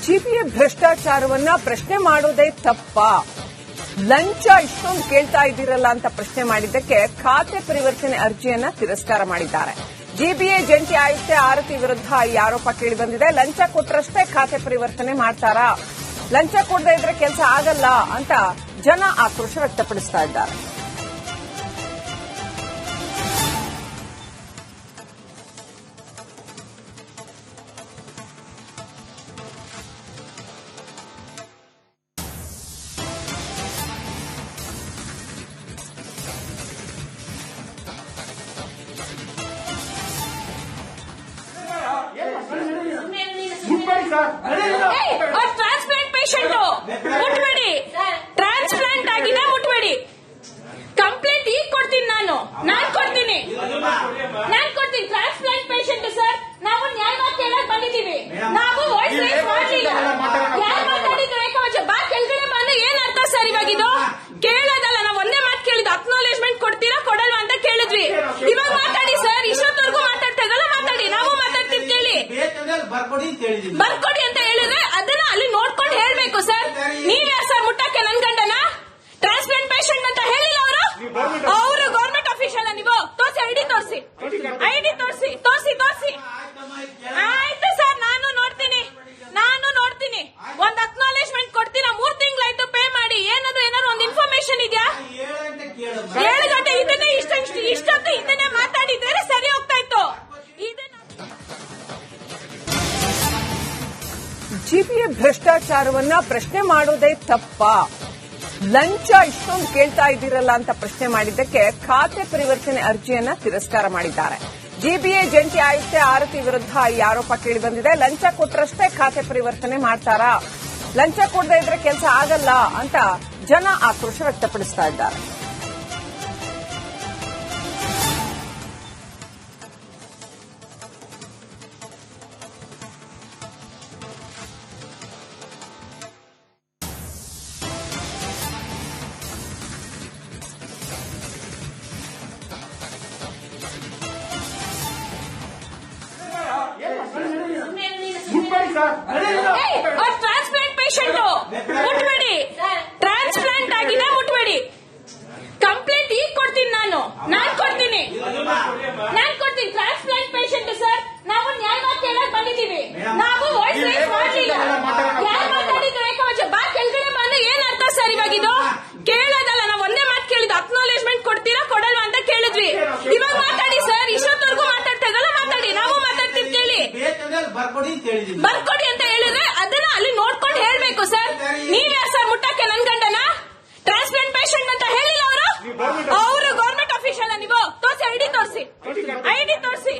GPA ಭ್ರಷ್ಟಾಚಾರವನ್ನ ಪ್ರಶ್ನೆ ಮಾಡೋದೇ ತಪ್ಪಾ? ಲಂಚ ಇಷ್ಟೊಂದು ಕೇಳ್ತಾ ಇದ್ದೀರಲ್ಲ ಅಂತ ಪ್ರಶ್ನೆ ಮಾಡಿದ್ದಕ್ಕೆ ಖಾತೆ ಪರಿವರ್ತನೆ ಅರ್ಜಿಯನ್ನ ತಿರಸ್ಕಾರ ಮಾಡಿದ್ದಾರೆ. ಜಿಬಿಎ ಜಂಟಿ ಆಯುಕ್ತೆ ಆರತಿ ವಿರುದ್ಧ ಈ ಆರೋಪ ಕೇಳಿಬಂದಿದೆ. ಲಂಚ ಕೊಟ್ಟರಷ್ಟೇ ಖಾತೆ ಪರಿವರ್ತನೆ ಮಾಡ್ತಾರಾ? ಲಂಚ ಕೊಡದೇ ಇದ್ರೆ ಕೆಲಸ ಆಗಲ್ಲ ಅಂತ ಜನ ಆಕ್ರೋಶ ವ್ಯಕ್ತಪಡಿಸ್ತಾ ಇದ್ದಾರೆ. ಟ್ರಾನ್ಸ್ಪ್ಲಾಂಟ್ ಪೇಷಂಟ್ ಮುಟ್ಬೇಡಿ, ಟ್ರಾನ್ಸ್ಪ್ಲಾಂಟ್ ಆಗಿದೆ ಮುಟ್ಬೇಡಿ. ಕಂಪ್ಲೇಂಟ್ ಈಗ ಕೊಡ್ತೀನಿ, ನಾನು ಕೊಡ್ತೀನಿ. ಟ್ರಾನ್ಸ್ಪ್ಲಾಂಟ್ ಪೇಷಂಟ್ ಸರ್, ನಾವು ನ್ಯಾಯವಾಗಿ ಕೇಳಕ್ ಬಂದಿದ್ದೀವಿ. ನಾವು ವಾಯ್ಸ್ ರೈಸ್ ಮಾಡಲಿಲ್ಲ. ಯಾರು ಮಾತಾಡಿದ್ರು ಏಕವಚ ಬಾ ಕೆಳಗಡೆ ಬಂದು ಏನ್ ಅರ್ಥ ಸರ್? ಇವಾಗಿದು ಕೇಳೋದಲ್ಲ, ನಾವು ಒಂದೇ ಮಾತು ಕೇಳಿದ್ವಿ. ಅಕ್ನಾಲೇಜ್ಮೆಂಟ್ ಕೊಡ್ತೀರಾ ಕೊಡಲ್ವಾ ಅಂತ ಕೇಳಿದ್ವಿ. ಇವಾಗ ಮಾತಾಡಿ ಸರ್, ಇಷ್ಟೊತ್ತವರೆಗೂ ಮಾತಾಡ್ತಾ ಇದ್ರಲ್ಲ, ಮಾತಾಡಿ. ನಾವು ಮಾತಾಡ್ತೀವಿ, ಕೇಳಿ. ಬರ್ಕೊಡಿ ಅಂತ ಹೇಳಿದ್ರೆ ಅದನ್ನ ಅಲ್ಲಿ ನೋಡ್ಕೊಂಡು ಹೇಳ್ಬೇಕು ಸರ್. ನೀವ್ಯಾರು ಸರ್ ಮುಟ್ಟಕ್ಕೆ ನನ್ ಗಂಡನ? ಟ್ರಾನ್ಸ್ಪ್ಲಾಂಟ್ ಪೇಷಂಟ್ ಅಂತ ಹೇಳಿಲ್ಲ ಅವರು ಗವರ್ಮೆಂಟ್ ಆಫೀಷಿಯಲ್. ನೀವು ತೋರಿಸಿ, ಐಡಿ ತೋರಿಸಿ. ಆಯ್ತು ಸರ್, ನಾನು ನೋಡ್ತೀನಿ. ಒಂದ್ ಅಕ್ನಾಲೇಜ್ಮೆಂಟ್ ಕೊಡ್ತೀರಾ? 3 ತಿಂಗಳಾಯ್ತು ಪೇ ಮಾಡಿ. ಏನಾದ್ರು ಒಂದು ಇನ್ಫಾರ್ಮೇಶನ್ ಇದೆಯಾ? 7 ಗಂಟೆ ಇದನ್ನೇ ಇಷ್ಟೊತ್ತು ಇದನ್ನೇ ಮಾತಾಡಿದ್ರೆ ಸರಿ ಹೋಗ್ತಾ ಇತ್ತು. ಜಿಪಿಎ ಭ್ರಷ್ಟಾಚಾರವನ್ನ ಪ್ರಶ್ನೆ ಮಾಡೋದೇ ತಪ್ಪಾ? ಲಂಚ ಇಷ್ಟೊಂದು ಕೇಳ್ತಾ ಇದ್ದೀರಲ್ಲ ಅಂತ ಪ್ರಶ್ನೆ ಮಾಡಿದ್ದಕ್ಕೆ ಖಾತೆ ಪರಿವರ್ತನೆ ಅರ್ಜಿಯನ್ನ ತಿರಸ್ಕಾರ ಮಾಡಿದ್ದಾರೆ. ಜಿಬಿಎ ಜಂಟಿ ಆಯುಕ್ತೆ ಆರತಿ ವಿರುದ್ಧ ಈ ಆರೋಪ ಕೇಳಿಬಂದಿದೆ. ಲಂಚ ಕೊಟ್ಟರಷ್ಟೇ ಖಾತೆ ಪರಿವರ್ತನೆ ಮಾಡ್ತಾರಾ? ಲಂಚ ಕೊಡದೇ ಇದ್ರೆ ಕೆಲಸ ಆಗಲ್ಲ ಅಂತ ಜನ ಆಕ್ರೋಶ ವ್ಯಕ್ತಪಡಿಸ್ತಾ ಇದ್ದಾರೆ. ಟ್ರಾನ್ಸ್ಪ್ಲಾಂಟ್ ಪೇಷಂಟ್ ಮುಟ್ಬೇಡಿ, ಟ್ರಾನ್ಸ್ಪ್ಲಾಂಟ್ ಆಗಿದೆ ಮುಟ್ಬೇಡಿ. ಕಂಪ್ಲೇಂಟ್ ಈಗ ಕೊಡ್ತೀನಿ, ನಾನು ಕೊಡ್ತೀನಿ. ಟ್ರಾನ್ಸ್ಪ್ಲಾಂಟ್ ಪೇಷಂಟ್ ಸರ್, ನಾವು ನ್ಯಾಯವಾಗಿ ಕೇಳಕ್ ಬಂದಿದ್ದೀವಿ. ನಾವು ವಾಯ್ಸ್ ರೈಸ್ ಮಾಡಲಿಲ್ಲ. ಯಾರು ಮಾತಾಡಿದ್ರು ಏಕವಚ ಬಾ ಕೆಳಗಡೆ ಬಂದು ಏನ್ ಅರ್ಥ ಸರ್? ಇವಾಗಿದು ಕೇಳೋದಲ್ಲ, ನಾವು ಒಂದೇ ಮಾತು ಕೇಳಿದ್ವಿ. ಅಕ್ನಾಲೇಜ್ಮೆಂಟ್ ಕೊಡ್ತೀರಾ ಕೊಡಲ್ವಾ ಅಂತ ಕೇಳಿದ್ವಿ. ಇವಾಗ ಮಾತಾಡಿ ಸರ್, ಇಷ್ಟೊತ್ತವರೆಗೂ ಮಾತಾಡ್ತಾ ಇದ್ರಲ್ಲ, ಮಾತಾಡಿ. ನಾವು ಮಾತಾಡ್ತೀವಿ, ಕೇಳಿ. ಬರ್ಕೊಡಿ ಅಂತ ಹೇಳಿದ್ರೆ ಅದನ್ನ ಅಲ್ಲಿ ನೋಡ್ಕೊಂಡು ಹೇಳ್ಬೇಕು ಸರ್. ನೀವ್ಯಾರು ಸರ್ ಮುಟ್ಟಕ್ಕೆ ನನ್ ಗಂಡನ? ಟ್ರಾನ್ಸ್ಪ್ಲಾಂಟ್ ಪೇಷಂಟ್ ಅಂತ ಹೇಳಿಲ್ಲ ಅವರು ಗವರ್ಮೆಂಟ್ ಆಫೀಷಿಯಲ್. ನೀವು ತೋರಿಸಿ, ಐಡಿ ತೋರಿಸಿ.